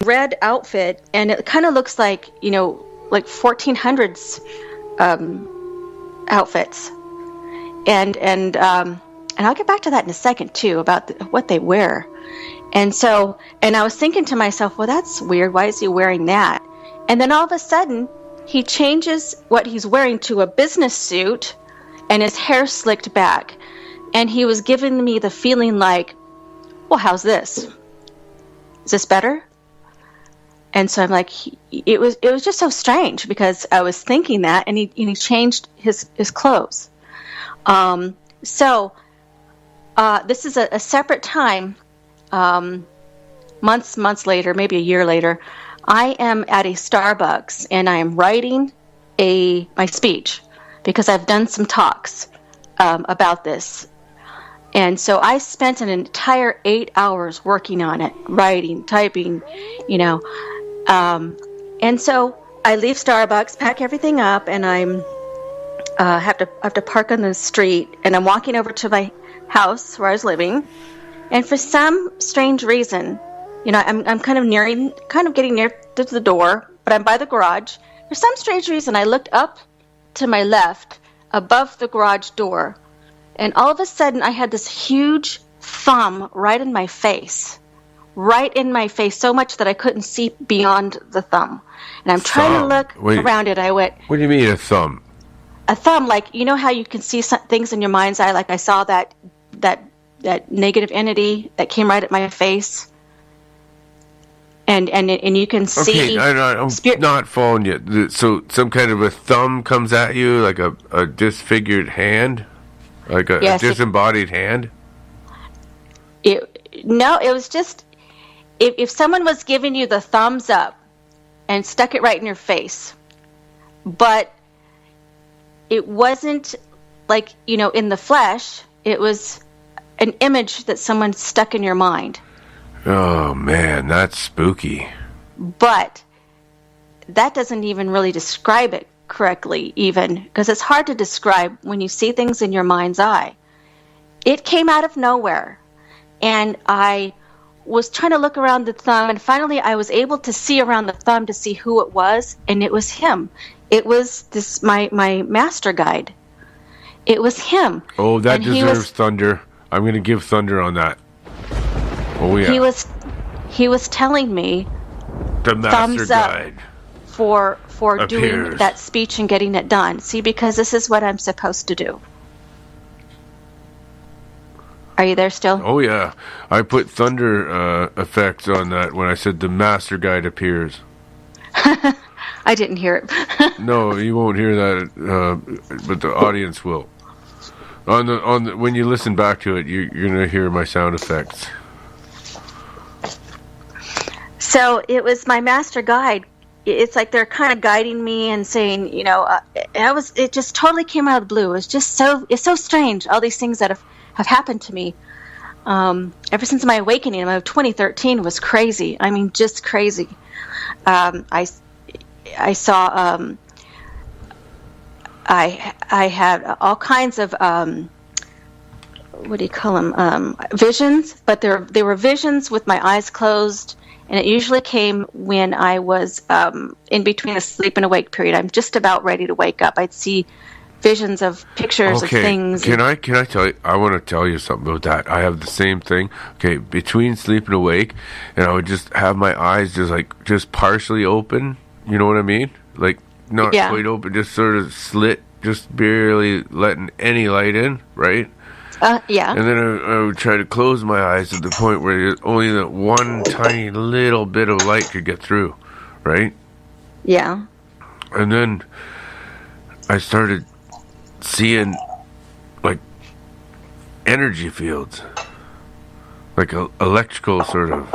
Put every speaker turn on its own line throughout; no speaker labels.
red outfit, and it kind of looks like, like 1400s outfits. And I'll get back to that in a second too, about what they wear. And I was thinking to myself, well, that's weird. Why is he wearing that? And then all of a sudden, he changes what he's wearing to a business suit and his hair slicked back. And he was giving me the feeling like, well, how's this? Is this better? And so I'm like, it was just so strange, because I was thinking that, and he changed his clothes. This is a separate time. Months later, maybe a year later, I am at a Starbucks, and I am writing my speech, because I've done some talks about this. And so I spent an entire 8 hours working on it, writing, typing, and so I leave Starbucks, pack everything up, and I'm have to park on the street, and I'm walking over to my house where I was living. And for some strange reason, I'm kind of getting near to the door, but I'm by the garage. For some strange reason, I looked up to my left above the garage door, and all of a sudden I had this huge thumb right in my face, so much that I couldn't see beyond the thumb. And I'm trying to look around it. I went,
what do you mean a thumb?
A thumb, like, how you can see some things in your mind's eye, like I saw that negative entity that came right at my face, and you can see.
Okay, I'm not following you. So some kind of a thumb comes at you, like a disfigured hand, like a disembodied hand.
It was just if someone was giving you the thumbs up and stuck it right in your face, but it wasn't like, in the flesh. It was an image that someone stuck in your mind.
Oh, man, that's spooky.
But that doesn't even really describe it correctly, even, because it's hard to describe when you see things in your mind's eye. It came out of nowhere, and I was trying to look around the thumb, and finally I was able to see around the thumb to see who it was, and it was him. It was my master guide. It was him.
Oh, that deserves thunder. I'm going to give thunder on that. Oh, yeah.
He was telling me
the master guide
for doing that speech and getting it done. See, because this is what I'm supposed to do. Are you there still?
Oh, yeah. I put thunder effects on that when I said the master guide appears.
I didn't hear it.
No, you won't hear that, but the audience will. When you listen back to it, you're going to hear my sound effects.
So it was my master guide. It's like they're kind of guiding me and saying, it just totally came out of the blue. It's so strange, all these things that have happened to me. Ever since my awakening of 2013 was crazy. I mean, just crazy. I saw, I had all kinds of, what do you call them, visions, but they were visions with my eyes closed, and it usually came when I was in between a sleep and awake period. I'm just about ready to wake up. I'd see visions of pictures of things.
Can I tell you? I want to tell you something about that. I have the same thing. Okay, between sleep and awake, and I would just have my eyes just partially open. You know what I mean? Like not quite open, just sort of slit, just barely letting any light in, right?
Yeah.
And then I would try to close my eyes to the point where only that one tiny little bit of light could get through, right?
Yeah.
And then I started seeing like energy fields, like electrical sort of.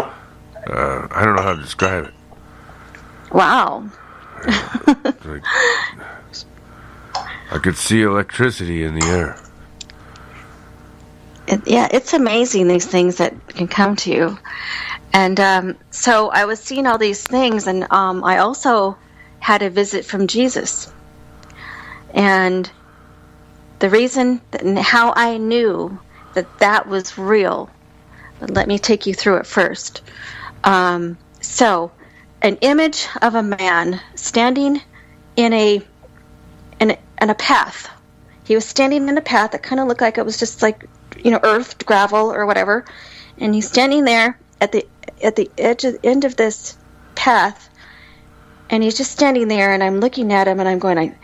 I don't know how to describe it.
Wow.
Like, I could see electricity in the air.
It's amazing, these things that can come to you. And so I was seeing all these things, and I also had a visit from Jesus. And the reason and how I knew that was real, let me take you through it first. So an image of a man standing in a path. He was standing in a path that kind of looked like it was just like, earth, gravel, or whatever. And he's standing there at the end of this path, and he's just standing there. And I'm looking at him, and I'm going, I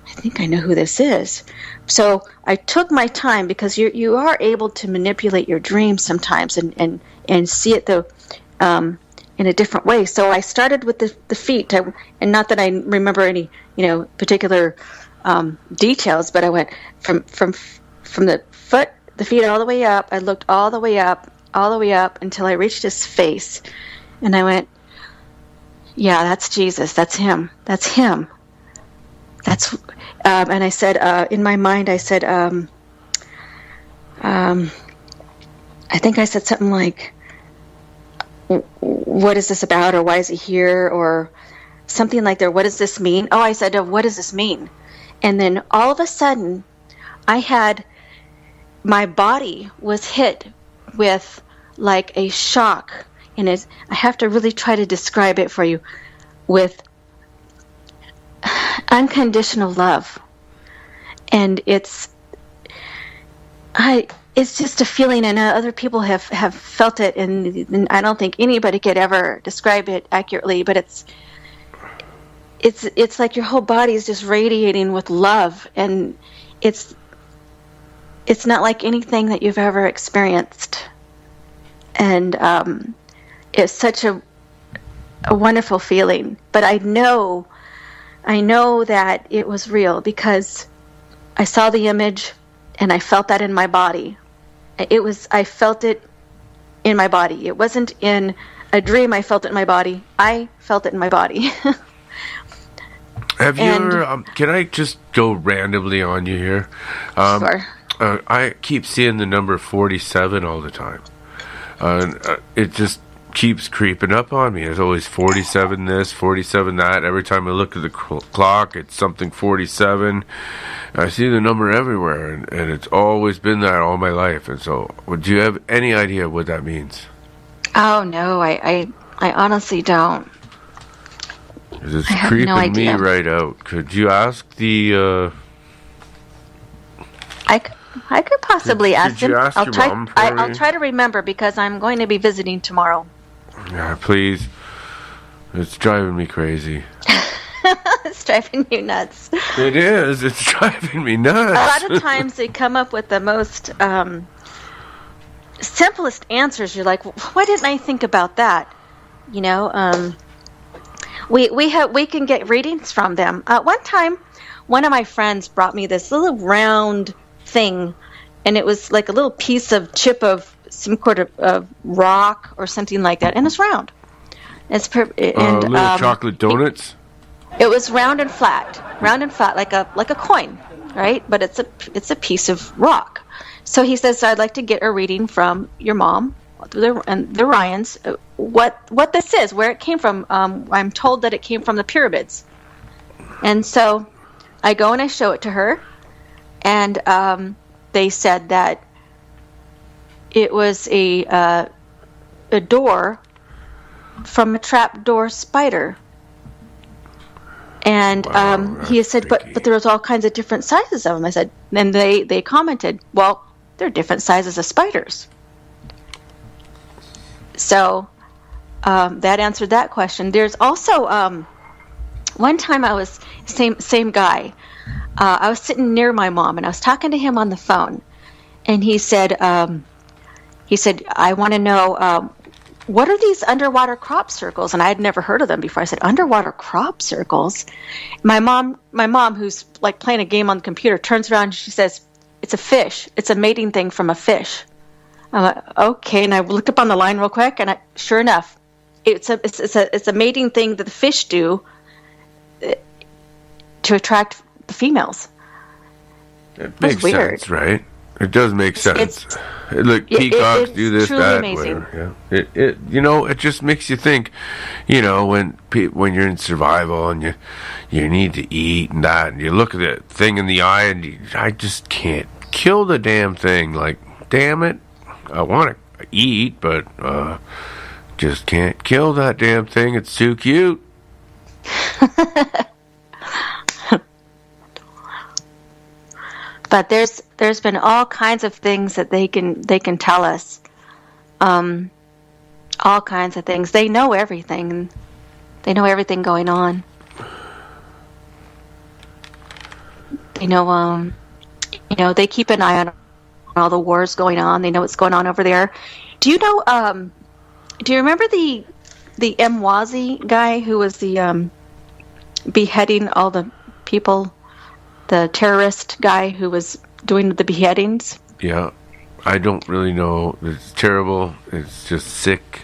think I know who this is. So I took my time, because you are able to manipulate your dreams sometimes and see it in a different way. So I started with the feet, and not that I remember any particular details, but I went from the feet all the way up. I looked all the way up until I reached his face, and I went, yeah, that's Jesus. That's him. That's him. That's and I said, in my mind, I said, I think I said something like, what is this about, or why is he here, or something like that. What does this mean? Oh, I said, what does this mean? And then all of a sudden, my body was hit with like a shock, and I have to really try to describe it for you, with unconditional love. And it's just a feeling, and other people have felt it, and I don't think anybody could ever describe it accurately, but it's like your whole body is just radiating with love, and it's not like anything that you've ever experienced. And it's such a wonderful feeling. But I know that it was real, because I saw the image and I felt that in my body. I felt it in my body. It wasn't in a dream. I felt it in my body. I felt it in my body.
Have you ever, can I just go randomly on you here?
Sure.
I keep seeing the number 47 all the time. It just keeps creeping up on me. There's always 47 this, 47 that. Every time I look at the clock, it's something 47. I see the number everywhere, and it's always been that all my life. And so, would you have any idea what that means?
Oh, no, I honestly don't.
It's creeping me right out. Could you ask the...
I could possibly ask him.
I'll
try to remember, because I'm going to be visiting tomorrow.
Yeah, please. It's driving me crazy.
It's driving you nuts.
It is. It's driving me nuts.
A lot of times they come up with the most simplest answers. You're like, why didn't I think about that? We can get readings from them. One time, one of my friends brought me this little round thing, and it was like a little piece of chip of some sort of rock or something like that, and it's round.
Little chocolate donuts.
It was round and flat, like a coin, right? But it's a piece of rock. So he says, I'd like to get a reading from your mom and the Ryans. What this is, where it came from. I'm told that it came from the pyramids, and so I go and I show it to her. And they said that it was a door from a trapdoor spider. And he said, but there was all kinds of different sizes of them. I said, and they commented, well, they're different sizes of spiders. So that answered that question. There's also one time I was same guy. I was sitting near my mom, and I was talking to him on the phone, and he said, I want to know, what are these underwater crop circles? And I had never heard of them before. I said, underwater crop circles? My mom, who's like playing a game on the computer, turns around and she says, it's a fish. It's a mating thing from a fish. I'm like, okay. And I looked up on the line real quick, and sure enough, it's a mating thing that the fish do to attract the females.
It makes sense, right? It does make sense. Look, peacocks do this, that, amazing. Whatever. Yeah. It just makes you think. When you're in survival and you need to eat and that, and you look at that thing in the eye, and I just can't kill the damn thing. Like, damn it, I want to eat, but just can't kill that damn thing. It's too cute.
But there's been all kinds of things that they can tell us. All kinds of things. They know everything. They know everything going on. They know, they keep an eye on all the wars going on. They know what's going on over there. Do you know? Do you remember the Mwazi guy who was the beheading all the people? The terrorist guy who was doing the beheadings?
Yeah. I don't really know. It's terrible. It's just sick.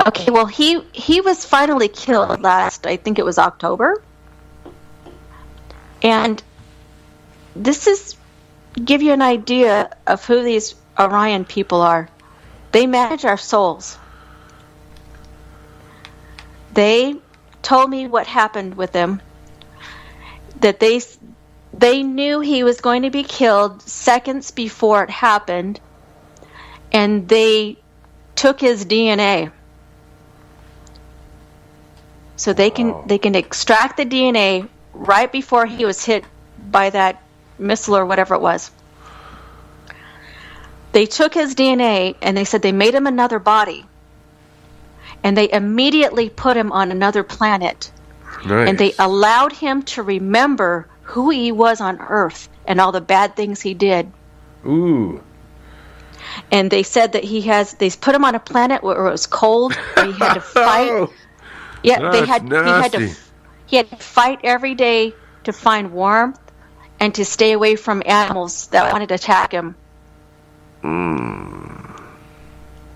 Okay, well, he was finally killed last, I think it was October. And this is give you an idea of who these Orion people are. They manage our souls. They told me what happened with them. That they knew he was going to be killed seconds before it happened, and they took his DNA. So they can extract the DNA right before he was hit by that missile or whatever it was. They took his DNA and they said they made him another body, and they immediately put him on another planet.
Nice.
And they allowed him to remember who he was on Earth and all the bad things he did.
Ooh.
And they said that they put him on a planet where it was cold, where he had to fight.
Oh,
Yeah, he had to fight every day to find warmth and to stay away from animals that wanted to attack him.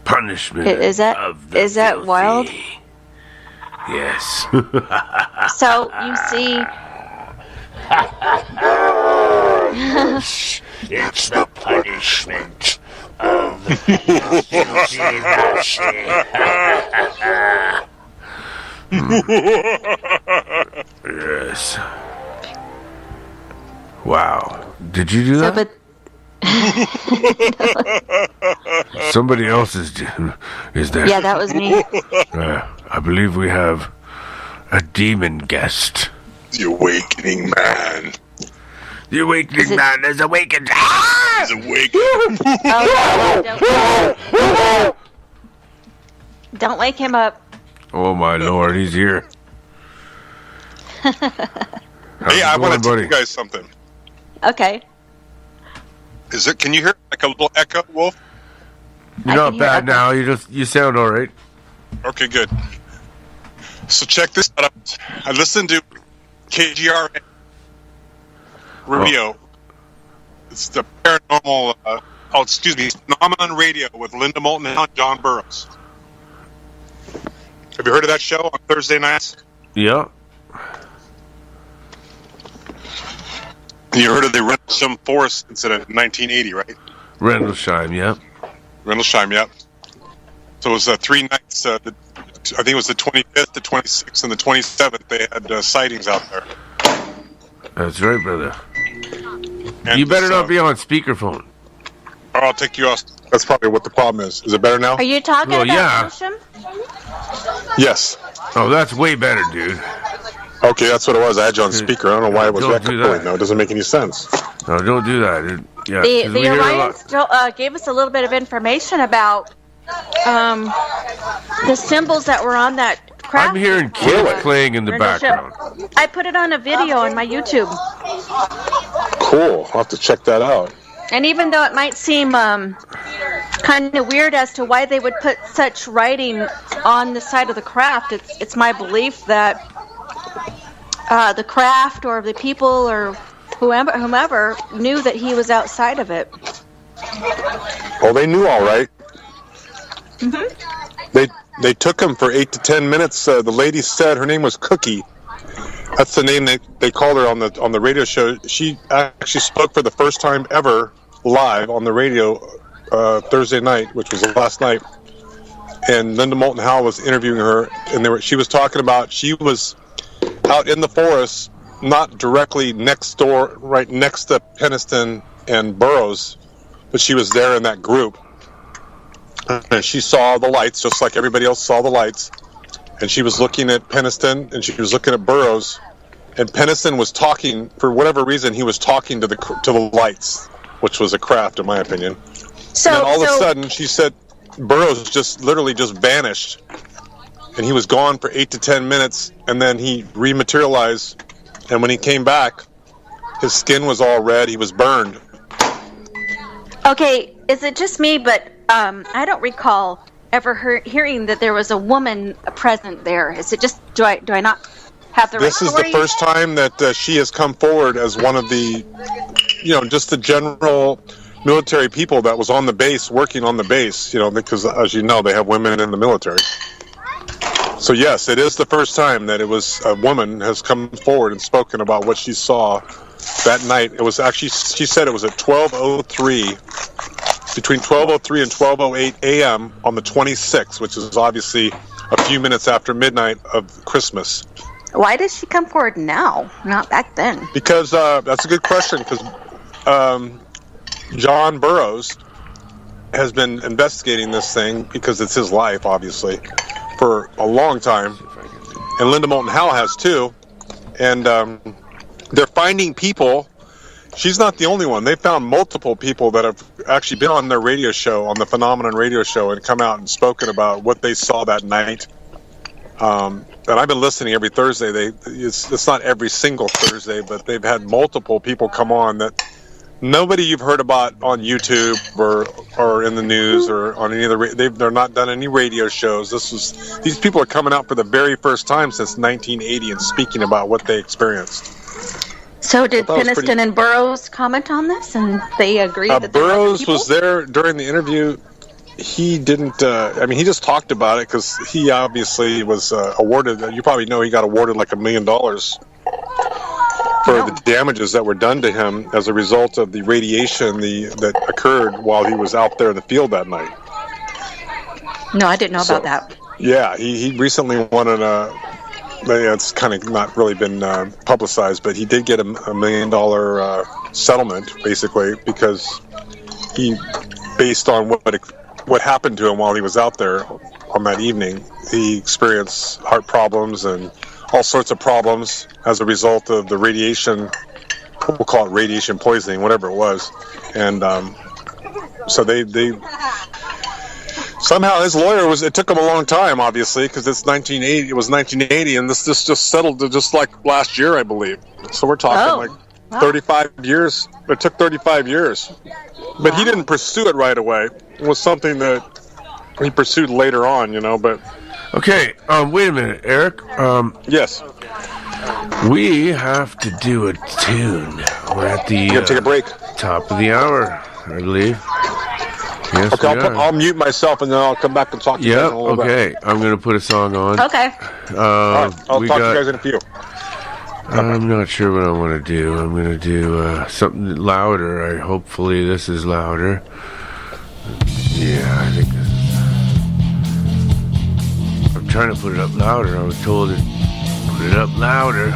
Punishment.
Is that wild?
Yes.
So you see,
It's the punishment of the filthy nasty.
Yes. Wow. Did you do that?
but
Somebody else is there.
yeah, that was me.
I believe we have a demon guest.
The awakening man.
The awakening man is awakened.
He's awakened.
Oh, don't wake him up.
Oh my lord, he's here.
Hey, I want to tell you guys something.
Okay.
Can you hear like a little echo, Wolf?
You're not bad now. You sound all right.
Okay, good. So check this out. I listened to KGR radio. It's the paranormal. Phenomenon Radio with Linda Moulton and John Burroughs. Have you heard of that show on Thursday nights?
Yeah.
You heard of the Rendlesham Forest incident in 1980, right?
Rendlesham, yeah.
Rendlesham, yeah. So it was 3 nights. I think it was the 25th, the 26th, and the 27th. They had sightings out there.
That's right, brother.
And
you better not be on speakerphone.
Or I'll take you off. That's probably what the problem is. Is it better now?
Are you talking about Rendlesham?
Yes.
Oh, that's way better, dude.
Okay, that's what it was. I had you on speaker. I don't know why it was
Don't do
echoing,
that.
though. It doesn't make any sense.
No, don't do that. Yeah,
The
'cause we hear a
Orions
lot.
gave us a little bit of information about the symbols that were on that craft.
I'm hearing kids playing in the
Rendlesham.
background.
I put it on a video on my YouTube.
Cool. I'll have to check that out.
And even though it might seem kind of weird as to why they would put such writing on the side of the craft, it's my belief that the craft or the people or whomever knew that he was outside of it.
Oh, they knew all right.
Mm-hmm.
They took him for 8 to 10 minutes. The lady said her name was Cookie. That's the name they called her on the radio show. She actually spoke for the first time ever live on the radio Thursday night, which was last night. And Linda Moulton Howe was interviewing her, and she was talking about she was out in the forest, not directly next door, right next to Peniston and Burroughs, but she was there in that group. And she saw the lights, just like everybody else saw the lights. And she was looking at Peniston, and she was looking at Burroughs. And Peniston was talking, for whatever reason, he was talking to the lights, which was a craft, in my opinion.
So,
and then all of a sudden, she said Burroughs just literally just vanished. And he was gone for 8 to 10 minutes, and then he rematerialized. And when he came back, his skin was all red. He was burned.
Okay, is it just me, but I don't recall ever hearing that there was a woman present there. Is it just, do I not have the right
This is the first time that she has come forward as one of the, just the general military people that was on the base, working on the base, because as you know, they have women in the military. So yes, it is the first time that it was a woman has come forward and spoken about what she saw that night. It was actually, she said it was at 12:03, between 12:03 and 12:08 a.m. on the 26th, which is obviously a few minutes after midnight of Christmas.
Why did she come forward now, not back then?
Because that's a good question. Because John Burroughs has been investigating this thing because it's his life, obviously, for a long time, and Linda Moulton Howe has too. And they're finding people. She's not the only one. They found multiple people that have actually been on their radio show, on the Phenomenon radio show, and come out and spoken about what they saw that night. And I've been listening every Thursday. It's not every single Thursday, but they've had multiple people come on that nobody you've heard about on YouTube or in the news or on any of they're not done any radio shows. These people are coming out for the very first time since 1980 and speaking about what they experienced.
So did Peniston and Burroughs comment on this, and they agreed that
Burroughs was there during the interview. He didn't. He just talked about it because he obviously was awarded. You probably know he got awarded like $1 million for the damages that were done to him as a result of the radiation that occurred while he was out there in the field that night.
No, I didn't know about that.
Yeah, he recently won it's kind of not really been publicized, but he did get a $1 million settlement, basically, because he, based on what happened to him while he was out there on that evening, he experienced heart problems and all sorts of problems as a result of the radiation. We'll call it radiation poisoning, whatever it was. And so they somehow his lawyer it took him a long time, obviously, because it was 1980, and this just settled just like last year, I believe. So we're talking 35 years. It took 35 years. But he didn't pursue it right away. It was something that he pursued later on, but...
Okay, wait a minute, Eric.
Yes.
We have to do a tune. We're at the...
You gotta take a break.
Top of the hour, I believe. Yes,
okay, I'll mute myself and then I'll come back and talk to you guys in a little bit.
I'm going to put a song on.
Okay.
All right, I'll talk to you guys in a few.
I'm not sure what I want to do. I'm going to do something louder. Hopefully this is louder. Yeah, I think this is... I'm trying to put it up louder. I was told to put it up louder.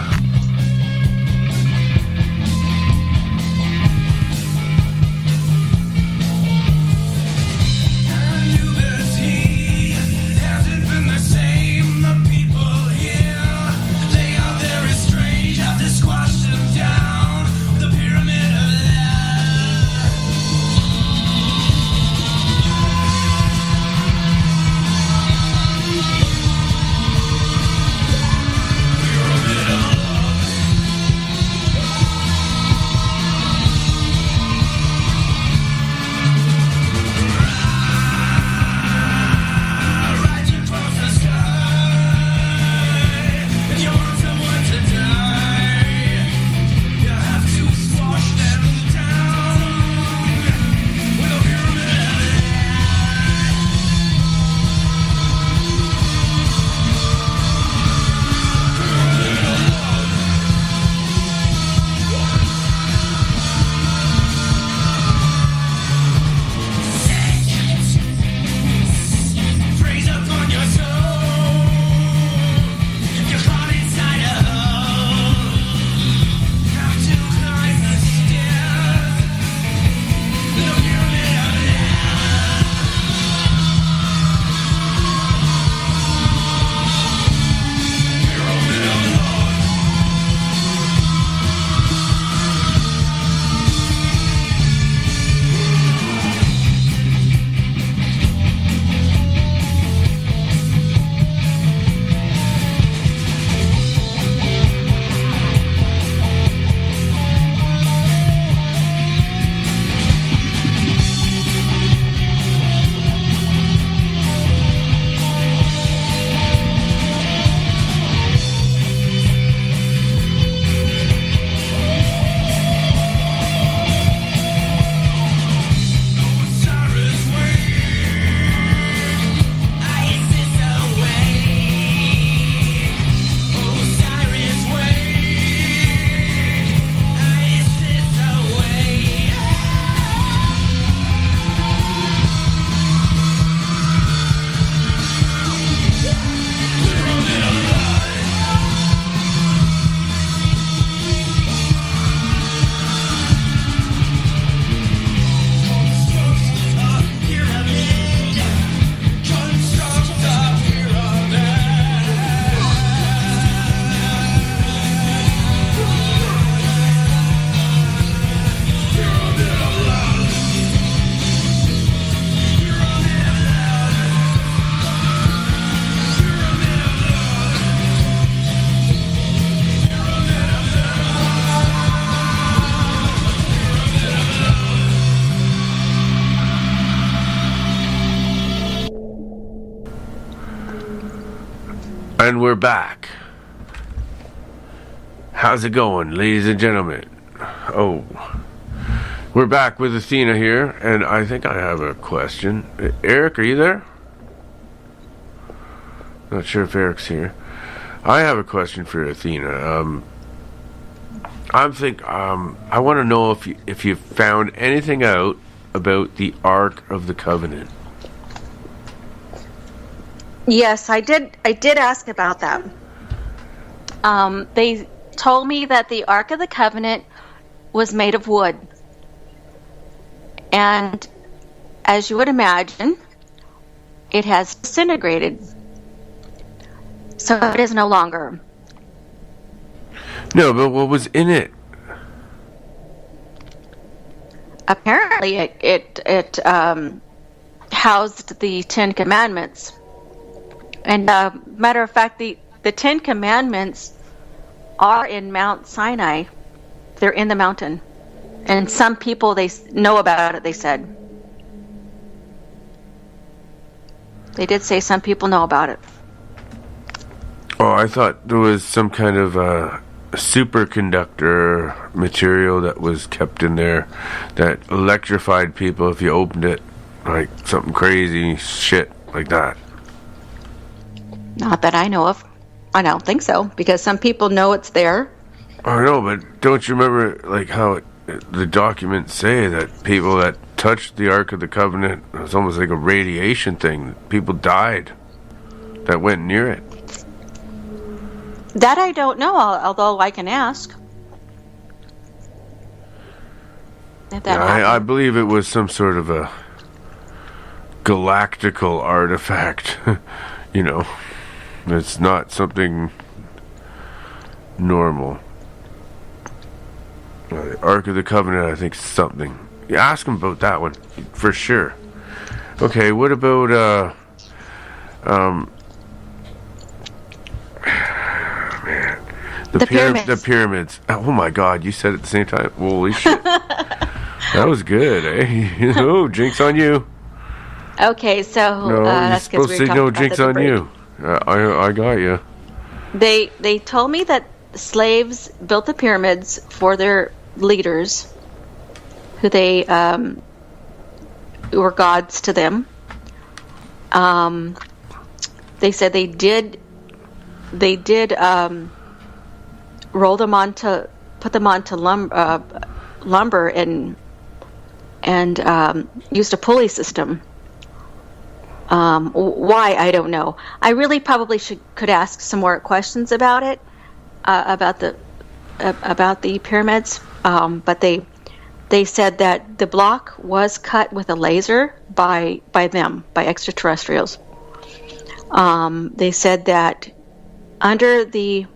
We're a bit of
And we're back. How's it going, ladies and gentlemen? Oh, we're back with Athena here, and I think I have a question. Eric, are you there? Not sure if Eric's here. I have a question for Athena. I want to know if you found anything out about the Ark of the Covenant.
Yes, I did ask about that. They told me that the Ark of the Covenant was made of wood. And as you would imagine, it has disintegrated. So it is no longer.
No, but what was in it?
Apparently it housed the Ten Commandments. And matter of fact, the Ten Commandments are in Mount Sinai. They're in the mountain. And some people, they know about it, they said. They did say some people know about it.
Oh, I thought there was some kind of superconductor material that was kept in there that electrified people if you opened it. Like something crazy shit like that.
Not that I know of. I don't think so, because some people know it's there.
I know, but don't you remember like how the documents say that people that touched the Ark of the Covenant, it was almost like a radiation thing. People died that went near it.
That I don't know, although I can ask.
I believe it was some sort of a galactical artifact. You know, it's not something normal. The Ark of the Covenant, I think, is something. You ask him about that one, for sure. Okay, what about, The pyramids. The pyramids. Oh my God, you said it at the same time. Holy shit. That was good, eh? Oh, jinx on you.
Okay, so
no,
that's
you're supposed to say no jinx on you. I got you.
They told me that slaves built the pyramids for their leaders, who they were gods to them. They said they did put them onto lumber and used a pulley system. Why, I don't know. I really probably could ask some more questions about it, about the pyramids. But they said that the block was cut with a laser by extraterrestrials. They said that under the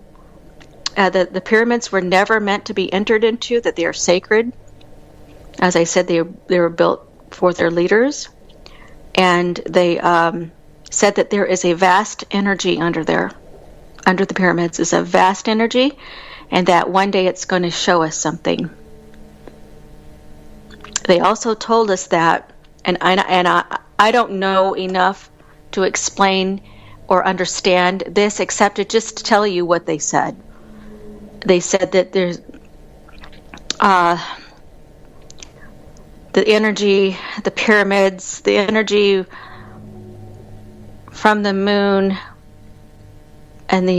pyramids were never meant to be entered into, that they are sacred. As I said, they were built for their leaders. And they said that there is a vast energy under there. Under the pyramids is a vast energy, and that one day it's going to show us something. They also told us that, and I don't know enough to explain or understand this, except to just tell you what they said. They said that there's the energy, the pyramids, the energy from the moon, and it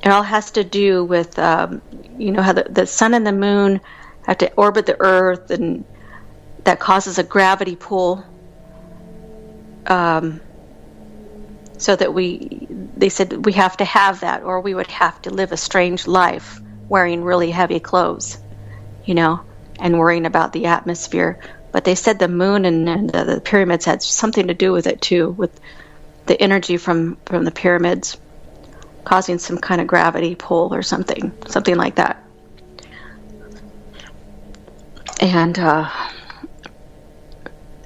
all has to do with how the sun and the moon have to orbit the earth, and that causes a gravity pull, so that they said we have to have that, or we would have to live a strange life wearing really heavy clothes, and worrying about the atmosphere. But they said the moon and the pyramids had something to do with it too, with the energy from the pyramids causing some kind of gravity pull or something like that. And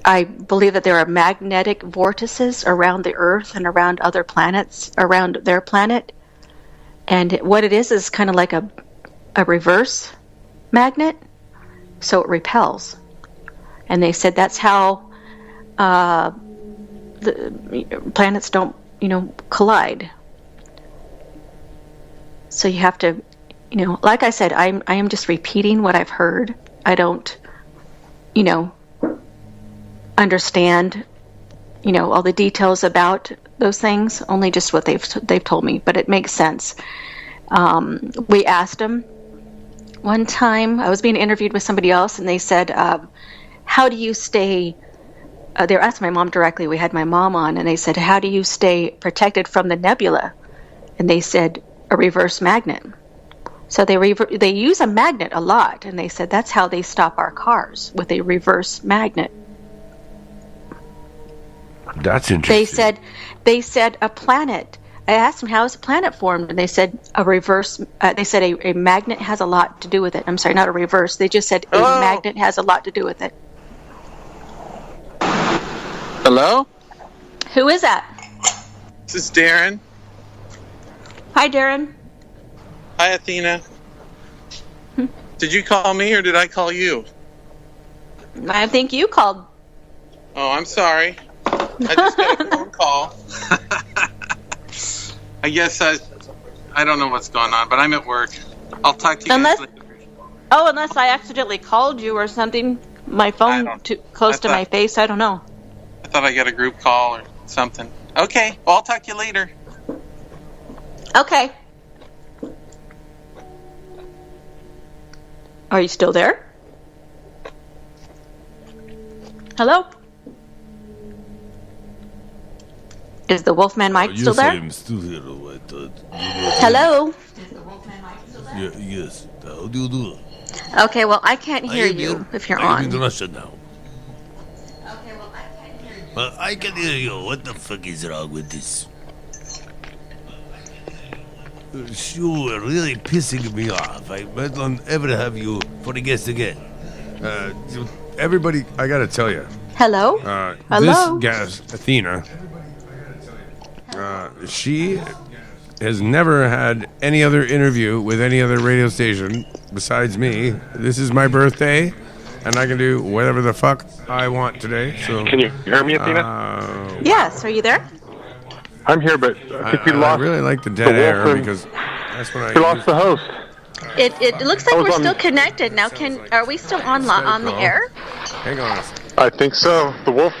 I believe that there are magnetic vortices around the Earth and around other planets, around their planet. And what it is kind of like a reverse magnet, so it repels. And they said that's how the planets don't, collide. So you have to, like I said, I am just repeating what I've heard. I don't, understand, all the details about those things. Only just what they've told me, but it makes sense. We asked them one time. I was being interviewed with somebody else, and they said, "How do you stay?" They were asking my mom directly. We had my mom on, and they said, "How do you stay protected from the nebula?" And they said, "A reverse magnet." So they use a magnet a lot, and they said that's how they stop our cars, with a reverse magnet.
That's interesting.
They said a planet. I asked them, how is a planet formed? And they said a reverse. They said a magnet has a lot to do with it. I'm sorry, not a reverse. They just said a magnet has a lot to do with it.
Hello?
Who is that?
This is Darren.
Hi, Darren.
Hi, Athena. Did you call me or did I call you?
I think you called.
Oh, I'm sorry. I just got a phone call. I guess I don't know what's going on, but I'm at work. I'll talk to you guys later.
Unless I accidentally called you or something. My phone too close to my face. I don't know.
I thought I got a group call or something. Okay, well, I'll talk to you later.
Okay. Are you still there? Hello? Is the Wolfman Mike still there?
Yes, I am still here.
Hello?
Yes. How do you do?
Okay, well, I can't hear you if you're on.
I'm in Russia now.
Okay, well, I can't hear you.
Well, I can hear you. What the fuck is wrong with this? You are really pissing me off. I don't ever have you for a guest again.
Everybody, I gotta tell you.
Hello?
This
Hello?
gas, Athena, she has never had any other interview with any other radio station besides me. This is my birthday, and I can do whatever the fuck I want today. So,
Can you hear me, Athena?
Yes, are you there?
I'm here, but I think we lost.
I really like the dead air
Wolfman.
because that's when I.
We lost the host.
It looks like
I was
we're
on-
still connected. Now, are we still on the air?
Hang on.
I think so. The wolf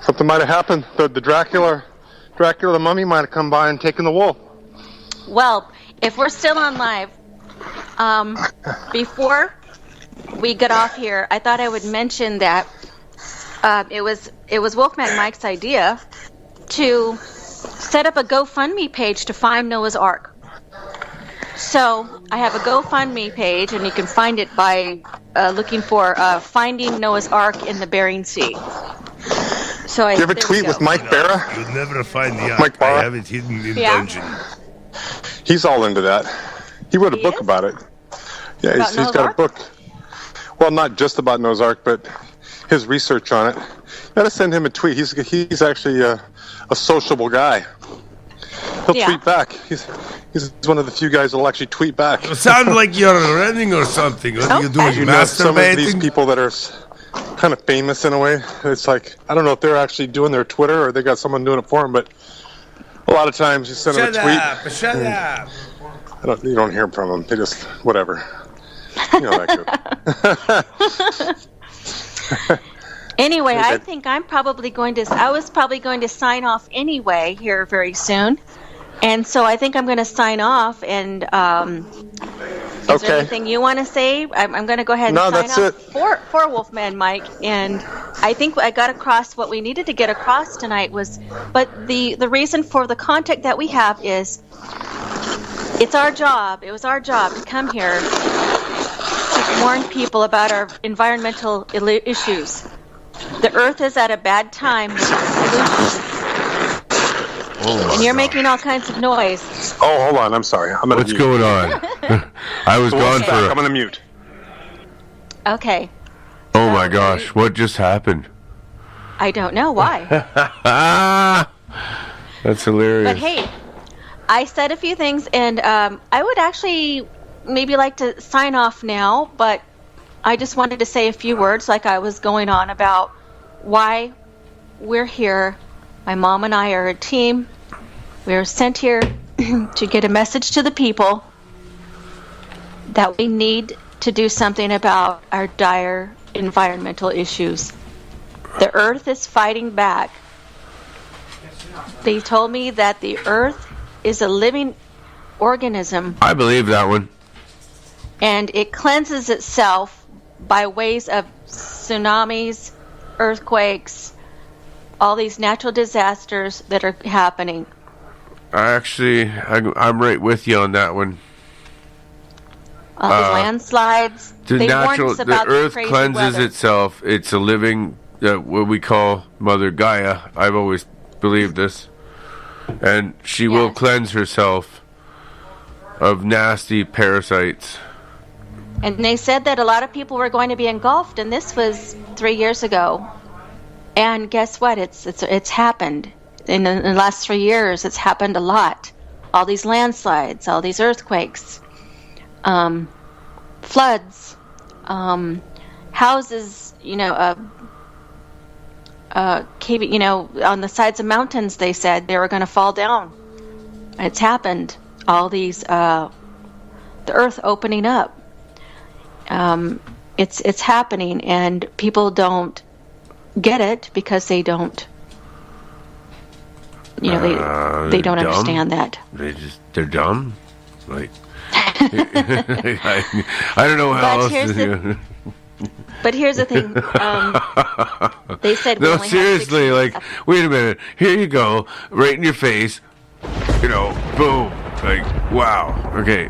something might have happened. The Dracula, the mummy might have come by and taken the wolf.
Well, if we're still on live, before we get off here, I thought I would mention that it was Wolfman Mike's idea to set up a GoFundMe page to find Noah's Ark. So I have a GoFundMe page, and you can find it by looking for Finding Noah's Ark in the Bering Sea. So
Did you ever tweet with Mike Barra?
You'll never find the
Mike
ark.
Barra?
I have it hidden in
Yeah?
dungeon.
He's all into that. He wrote a
He
book
is?
about it. Yeah,
About
he's
Noah's
got
Ark?
a book. Well, not just about Noah's Ark, but his research on it. You gotta send him a tweet. He's actually a sociable guy. He'll
Yeah.
tweet back. He's one of the few guys that'll actually tweet back.
You sound like you're running or something. What are you doing?
You know, some of these
Masturbating?
people that are kind of famous in a way, it's like, I don't know if they're actually doing their Twitter or they got someone doing it for them, but a lot of times you send them a tweet.
Shut up.
You don't hear from them. They just, whatever. You know that joke.
Anyway, I
Okay.
think I was probably going to sign off anyway here very soon. And so I think I'm going to sign off. And is there
Okay.
anything you want to say? I'm going to go ahead and
No,
sign
that's
off
it.
for Wolfman Mike. And I think I got across what we needed to get across tonight but the reason for the contact that we have is it was our job to come here to warn people about our environmental issues. The Earth is at a bad time with pollution. And you're making all kinds of noise.
Oh, hold on. I'm sorry. I'm gonna
What's
mute.
going on? I was gone
Back.
for.
I'm gonna mute.
Okay.
Oh my gosh! What just happened?
I don't know why.
That's hilarious.
But hey, I said a few things, and I would actually maybe like to sign off now, but I just wanted to say a few words like I was going on about why we're here. My mom and I are a team. We are sent here to get a message to the people that we need to do something about our dire environmental issues. The earth is fighting back. They told me that the earth is a living organism.
I believe that one.
And it cleanses itself by ways of tsunamis, earthquakes, all these natural disasters that are happening.
I'm right with you on that one.
All these landslides. They warned us about
the earth
crazy
cleanses
weather.
itself. It's a living, what we call Mother Gaia. I've always believed this. And she will
Yes.
cleanse herself of nasty parasites.
And they said that a lot of people were going to be engulfed, and this was 3 years ago. And guess what? It's happened. In the last 3 years, it's happened a lot. All these landslides, all these earthquakes, floods, houses, caving, on the sides of mountains, they said they were going to fall down. It's happened. All these, the earth opening up. It's happening, and people don't get it because they don't, they don't
dumb.
understand that.
They're dumb. Like, I don't know how
But
else.
here's the thing. They said we
No,
only have
seriously,
16
like, wait a minute. Here you go, right in your face. Boom. Like, wow. Okay.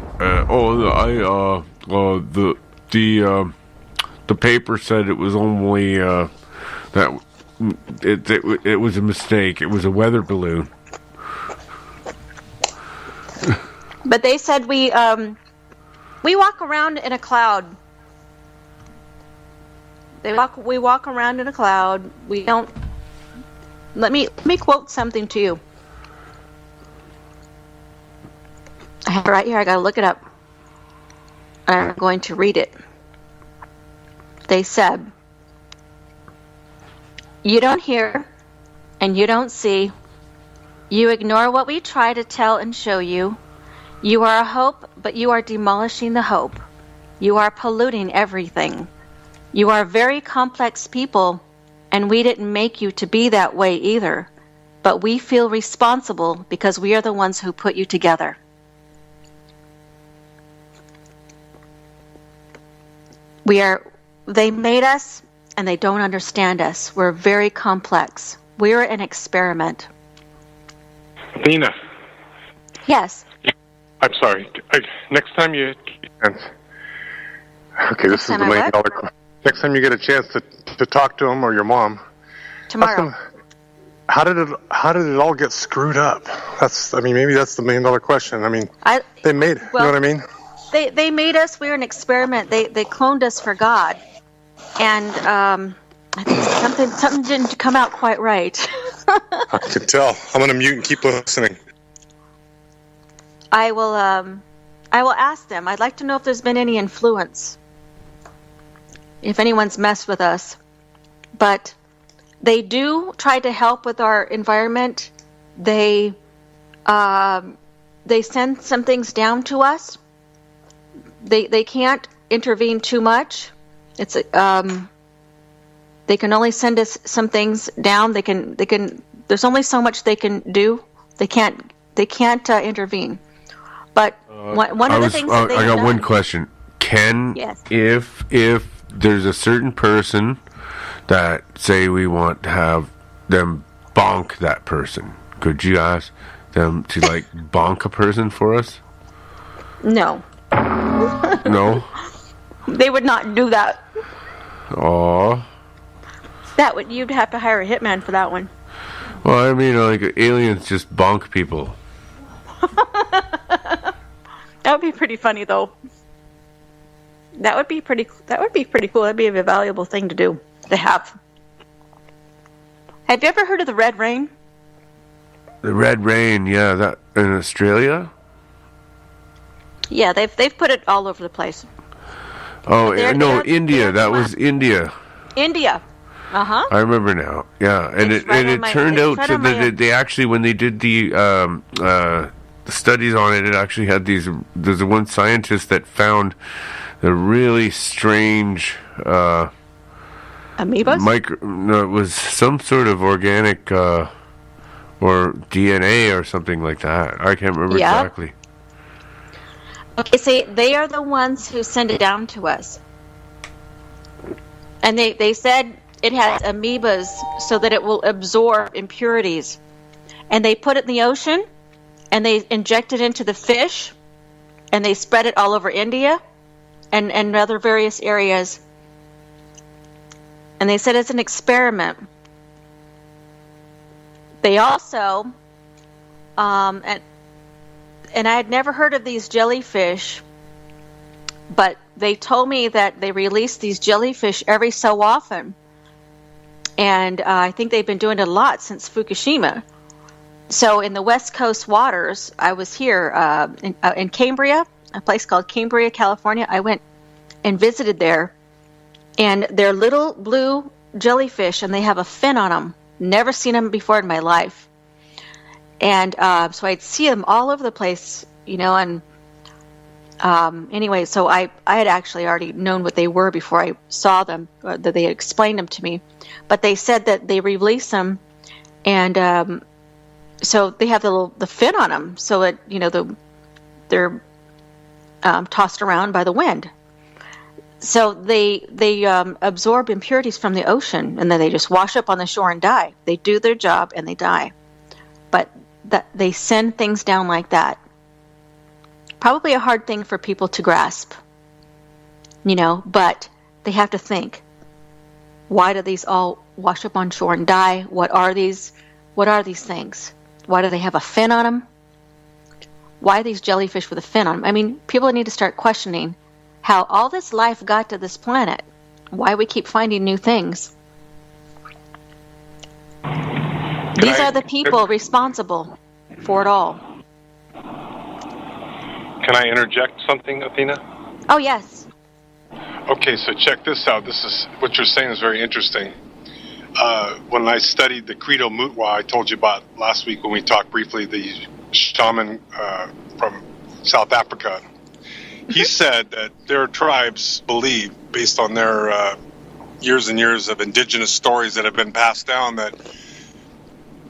The paper said it was only that it was a mistake. It was a weather balloon.
But they said we walk around in a cloud. We walk around in a cloud. We don't. Let me quote something to you. I have it right here. I got to look it up. I'm going to read it. They said, "You don't hear, and you don't see. You ignore what we try to tell and show you. You are a hope, but you are demolishing the hope. You are polluting everything. You are very complex people, and we didn't make you to be that way either. But we feel responsible because we are the ones who put you together." They made us, and they don't understand us. We're very complex. We're an experiment.
Nina,
Yes.
I'm sorry. Next time you okay, this is the
Time I
$1 million
what?
question. Next time you get a chance to talk to him or your mom,
Tomorrow.
how did it all get screwed up? Maybe that's the $1 million question. They made, you know what I mean?
They made us. We're an experiment. They cloned us for God, and I think something didn't come out quite right.
I can tell. I'm gonna mute and keep listening.
I will ask them. I'd like to know if there's been any influence, if anyone's messed with us. But they do try to help with our environment. They send some things down to us. They can't intervene too much. It's they can only send us some things down. They can. There's only so much they can do. They can't intervene. But one of the things that they
I
have
got one
done-
question.
Yes.
If there's a certain person that say we want to have them bonk that person, could you ask them to bonk a person for us?
No,
No.
they would not do that.
Oh.
You'd have to hire a hitman for that one.
Well, aliens just bonk people.
That would be pretty funny, though. That would be pretty cool. That'd be a valuable thing to do, to have. Have you ever heard of the Red Rain?
The Red Rain, yeah, that in Australia?
Yeah, they've put it all over the place.
Oh,
They're
no,
too
India. That
much.
was India.
India. Uh-huh.
I remember now. Yeah, and
It's
it
right
and
on
it
my-
turned
it's
out
right
to
on my-
that they actually, when they did the studies on it, it actually had these. There's one scientist that found the really strange
Amoebas?
No, it was some sort of organic or DNA or something like that. I can't remember
Yeah.
exactly.
Okay, see, they are the ones who send it down to us. And they said it has amoebas so that it will absorb impurities. And they put it in the ocean, and they inject it into the fish, and they spread it all over India and other various areas. And they said it's an experiment. They also, and I had never heard of these jellyfish, but they told me that they release these jellyfish every so often. And I think they've been doing it a lot since Fukushima. So in the West Coast waters, I was here in Cambria, a place called Cambria, California. I went and visited there. And they're little blue jellyfish, and they have a fin on them. Never seen them before in my life. And so I'd see them all over the place, you know, and anyway, so I had actually already known what they were before I saw them, that they had explained them to me. But they said that they release them, and so they have the fin on them, so it, you know, they're tossed around by the wind. So they absorb impurities from the ocean, and then they just wash up on the shore and die. They do their job and they die. But they send things down like that. Probably a hard thing for people to grasp, you know, but they have to think, why do these all wash up on shore and die? What are these things? Why do they have a fin on them? Why are these jellyfish with a fin on them? I mean, people need to start questioning how all this life got to this planet, why we keep finding new things. These are the people responsible for it all.
Can I interject something, Athena?
Oh, yes.
Okay, so check this out. This is what you're saying is very interesting. When I studied the Credo Mutwa, I told you about last week when we talked briefly, the shaman from South Africa. He said that their tribes believe, based on their years and years of indigenous stories that have been passed down, that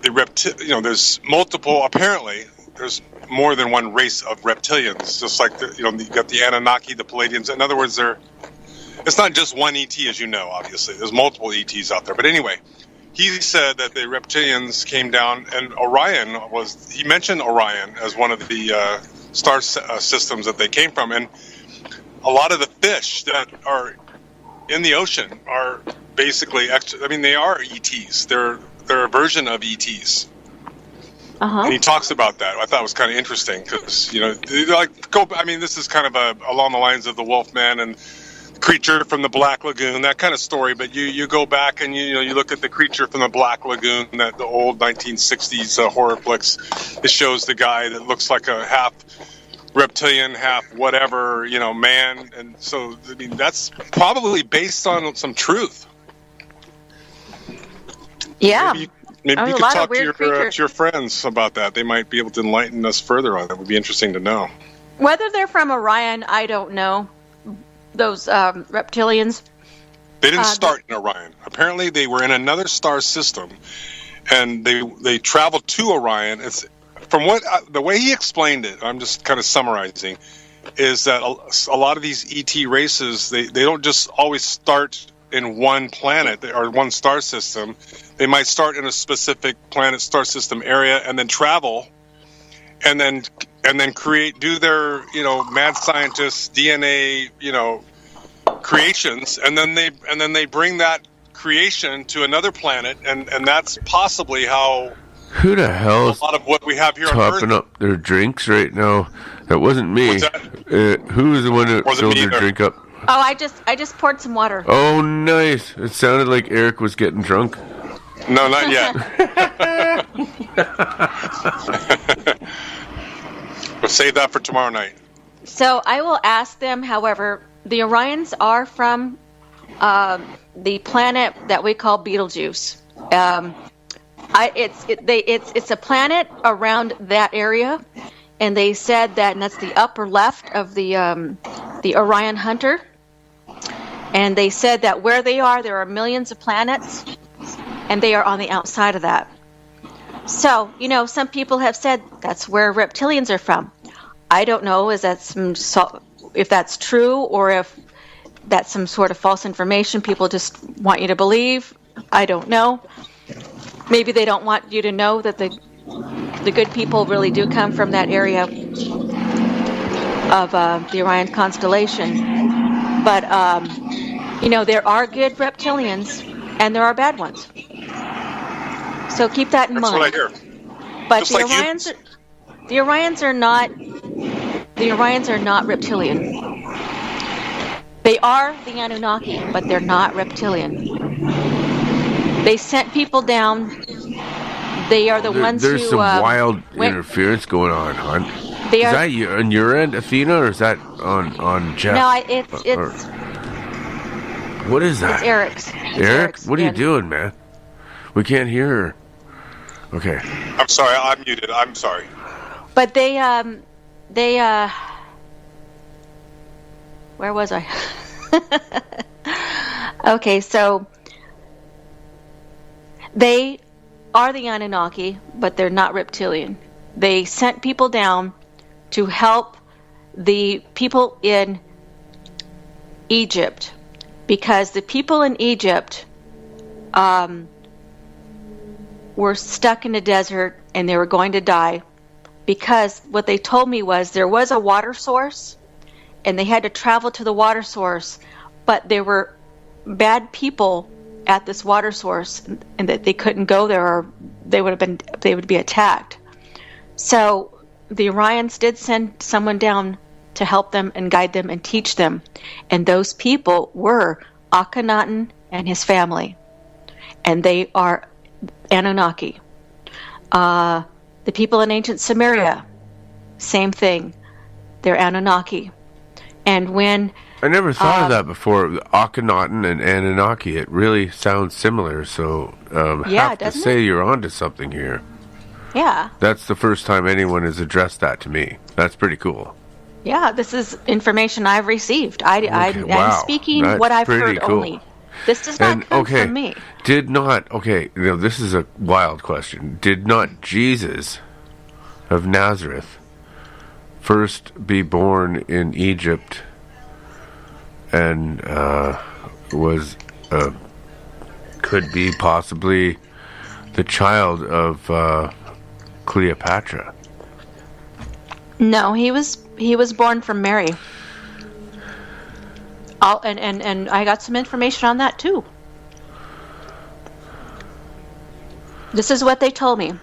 there's multiple. Apparently, there's more than one race of reptilians. Just like you got the Anunnaki, the Palladians. In other words, it's not just one ET, as you know. Obviously, there's multiple ETs out there. But anyway, he said that the reptilians came down, and Orion he mentioned Orion as one of the star systems that they came from, and a lot of the fish that are in the ocean are basically they are ETs. They're a version of ETs.
Uh-huh.
And he talks about that. I thought it was kind of interesting because this is kind of along the lines of the Wolfman and Creature from the Black Lagoon, that kind of story. But you go back and you look at the Creature from the Black Lagoon, the old 1960s horror flicks. It shows the guy that looks like a half reptilian, half whatever, man. And so that's probably based on some truth.
Yeah.
Maybe you could talk to your friends about that. They might be able to enlighten us further on it. It would be interesting to know.
Whether they're from Orion, I don't know. Those reptilians.
They didn't start in Orion. Apparently, they were in another star system, and they traveled to Orion. It's from the way he explained it. I'm just kind of summarizing. Is that a lot of these ET races? They don't just always start in one planet or one star system. They might start in a specific planet star system area and then travel, and then do their mad scientists DNA creations, and then they bring that creation to another planet, and that's possibly how.
Who the hell is
a lot of what we have here on
topping
Earth
up their drinks right now? That wasn't me.
What's that?
Who was the one that filled their drink up?
Oh, I just poured some water.
Oh, nice. It sounded like Eric was getting drunk.
No, not yet. We'll save that for tomorrow night.
So I will ask them, however, the Orions are from the planet that we call Betelgeuse. It's a planet around that area, and they said that, and that's the upper left of the Orion Hunter. And they said that where they are, there are millions of planets, and they are on the outside of that. So, some people have said that's where reptilians are from. I don't know if that's true or if that's some sort of false information people just want you to believe. I don't know. Maybe they don't want you to know that the good people really do come from that area of the Orion constellation. But, there are good reptilians and there are bad ones. So keep that in mind.
That's what I hear.
But
Just
the Orions are not reptilian. They are the Anunnaki, but they're not reptilian. They sent people down. They are the ones
There's
who
some wild interference going on, hon. Is that on your end, Athena, or is that on Jeff?
No, it's
what is that?
It's Eric's.
Eric, what are you doing, man? We can't hear her. Okay.
I'm sorry, I'm muted. I'm sorry.
But they where was I? Okay, so they are the Anunnaki, but they're not reptilian. They sent people down to help the people in Egypt, because the people in Egypt were stuck in the desert and they were going to die, because what they told me was there was a water source and they had to travel to the water source, but there were bad people at this water source and that they couldn't go there or they would be attacked. So the Orions did send someone down to help them and guide them and teach them. And those people were Akhenaten and his family. And they are Anunnaki. The people in ancient Sumeria, same thing. They're Anunnaki. And when
I never thought of that before. Akhenaten and Anunnaki. It really sounds similar. So have to say you're onto something here.
Yeah.
That's the first time anyone has addressed that to me. That's pretty cool.
Yeah, this is information I've received. I'm speaking what I've heard cool. Only. This does not come from me.
This is a wild question. Did not Jesus of Nazareth first be born in Egypt and could be possibly the child of Cleopatra?
No, he was born from Mary. And I got some information on that too. This is what they told me.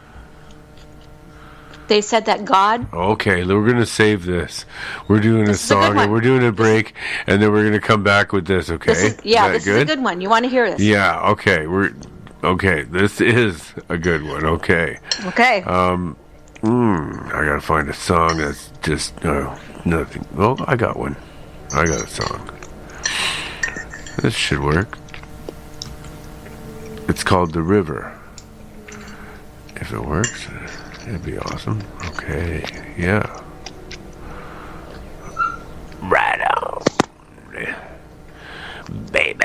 They said that God...
Okay, we're going to save this. We're doing a song and we're doing a break, and then we're going to come back with this, okay?
This is a good one. You want to hear this?
Yeah, okay. This is a good one, okay.
Okay.
I got to find a song that's just nothing. Well, I got one. I got a song. This should work. It's called The River. If it works... That'd be awesome. Okay, yeah.
Right on. Baby,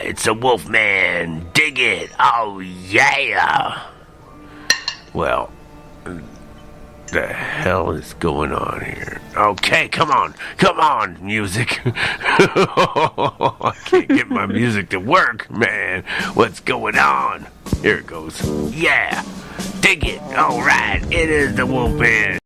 it's a Wolfman. Dig it. Oh, yeah.
Well, the hell is going on here? Okay, come on, music. I can't get my music to work, man. What's going on? Here it goes.
Yeah. Dig it. All right. It is the Wolfman.